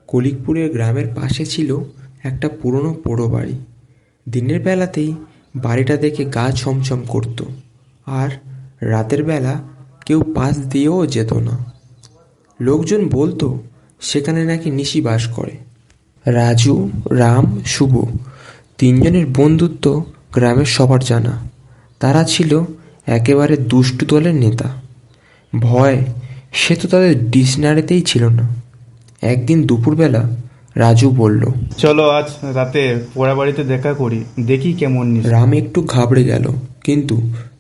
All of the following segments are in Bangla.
কলিকপুরের গ্রামের পাশে ছিল একটা পুরনো পোড়ো বাড়ি। দিনের বেলাতেই বাড়িটা দেখে গা ছমছম করত, আর রাতের বেলা কেউ পাশ দিয়েও যেত না। লোকজন বলতো সেখানে নাকি নিশি বাস করে। রাজু, রাম, শুভ তিনজনের বন্ধুত্ব গ্রামের সবার জানা। তারা ছিল একেবারে দুষ্টু দলের নেতা। ভয় সে তো তাদের ডিকশনারিতেই ছিল না। একদিন দুপুরবেলা রাজু বলল, চলো আজ রাতে পোড়া বাড়িতে দেখা করি, দেখি কেমন নিস। রাম একটু ঘাবড়ে গেল, কিন্তু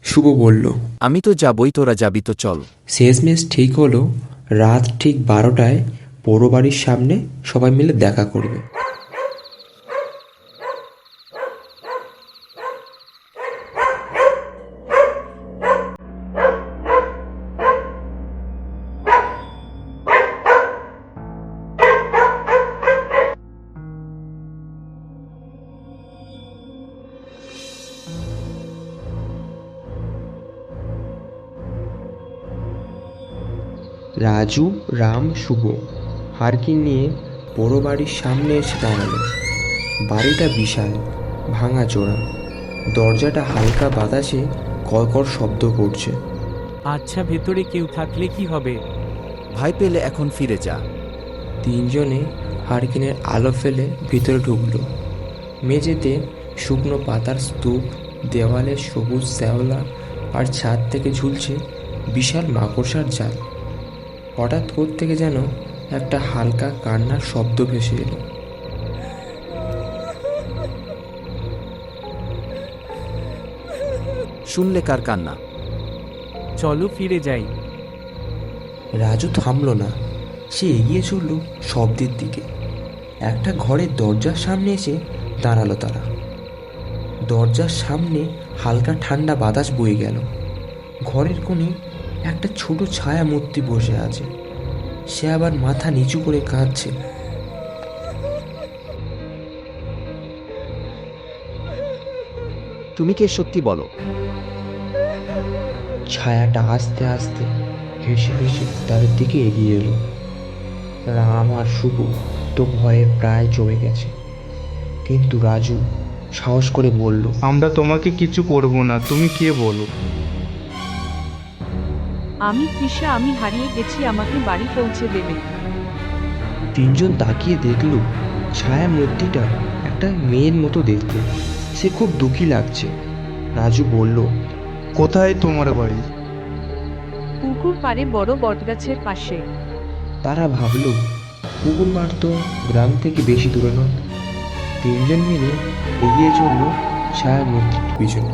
শুভ বলল, আমি তো যাবই, তোরা যাবি তো চল। শেষমেশ ঠিক হলো রাত ঠিক 12টায় পোড়ো বাড়ির সামনে সবাই মিলে দেখা করবে। রাজু, রাম, শুভ হারকিন নিয়ে পোড়ো বাড়ির সামনে এসে দাঁড়ালো। বাড়িটা বিশাল, ভাঙাচোরা। দরজাটা হালকা বাতাসে কড়কড় শব্দ করছে। আচ্ছা, ভেতরে কেউ থাকলে কি হবে? ভাই পেলে এখন ফিরে যা। তিনজনে হারকিনের আলো ফেলে ভিতরে ঢুকলো। মেঝেতে শুকনো পাতার স্তূপ, দেওয়ালে সবুজ শ্যাওলা, আর ছাদ থেকে ঝুলছে বিশাল মাকড়সার জাল। হঠাৎ থেকে যেন একটা হালকা কান্নার শব্দ ভেসে এলো। শুনলে কার কান্না? চলো ফিরে যাই। রাজু থামল না, সে এগিয়ে চলল শব্দের দিকে। একটা ঘরের দরজার সামনে এসে দাঁড়ালো তারা। দরজার সামনে হালকা ঠান্ডা বাতাস বয়ে গেল। ঘরের কোণে একটা ছোট ছায়া মূর্তি বসে আছে। সে আবার মাথা নিচু করে কাঁদছে। তুমি কে, সত্যি বলো। ছায়াটা আস্তে আস্তে হেসে হেসে তাদের দিকে এগিয়ে এলো। রাম আর শুভ তো ভয়ে প্রায় জমে গেছে, কিন্তু রাজু সাহস করে বলল, আমরা তোমাকে কিছু করব না, তুমি কে বলো। আমি তৃষা, আমি হারিয়ে গেছি, আমাকে বাড়ি পৌঁছে দেবে। তিনজন তাকিয়ে দেখল ছায়া মূর্তিটা একটা মেয়ের মতো দেখতে। সে খুব দুঃখী লাগছে। রাজু বলল, কোথায় তোমার বাড়ি? পুকুর পাড়ে বড় বটগাছের পাশে। তারা ভাবল পুকুর পাড় তো গ্রাম থেকে বেশি দূরে নয়। তিনজন মিলে এগিয়ে চলল ছায়া মূর্তির পিছনে।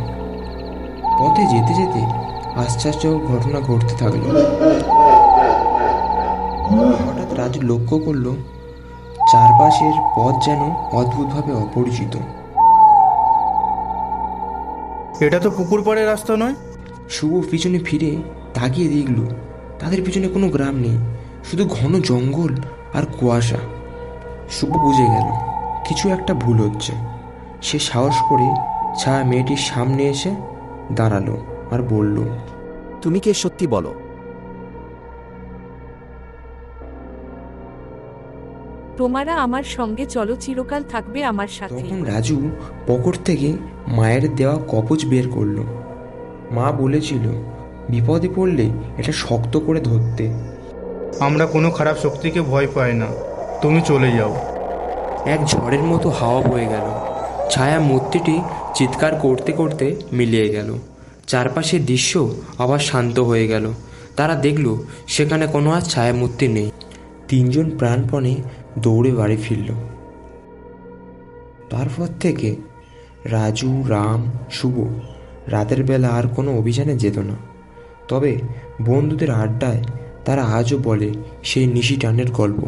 পথে যেতে যেতে আশ্চর্য ঘটনা ঘটতে থাকলো। হঠাৎ রাজু লক্ষ্য করলো চারপাশের পথ যেন অদ্ভুতভাবে অপরিচিত। এটা তো পুকুর পাড়ের রাস্তা নয়। শুভ পিছনে ফিরে তাকিয়ে দেখল তাদের পিছনে কোনো গ্রাম নেই, শুধু ঘন জঙ্গল আর কুয়াশা। শুভ বুঝে গেল কিছু একটা ভুল হচ্ছে। সে সাহস করে ছায়া মেয়েটির সামনে এসে দাঁড়ালো আর বলল, তুমি কে, সত্যি বলো। তোমরা আমার সঙ্গে চলো, চিরকাল থাকবে আমার সাথে। তখন রাজু পকেট থেকে মায়ের দেওয়া কবচ বের করলো। মা বলেছিল বিপদে পড়লে এটা শক্ত করে ধরতে। আমরা কোনো খারাপ শক্তিকে ভয় পাই না, তুমি চলে যাও। এক ঝড়ের মতো হাওয়া বয়ে গেল। ছায়া মূর্তিটি চিৎকার করতে করতে মিলিয়ে গেল। চারপাশের দৃশ্য আবার শান্ত হয়ে গেল। তারা দেখল সেখানে কোনো আর ছায়া মূর্তি নেই। তিনজন প্রাণপণে দৌড়ে বাড়ি ফিরল। তারপর থেকে রাজু, রাম, শুভ রাতের বেলা আর কোনো অভিযানে যেত না। তবে বন্ধুদের আড্ডায় তারা আজও বলে সেই নিশি টানের গল্প।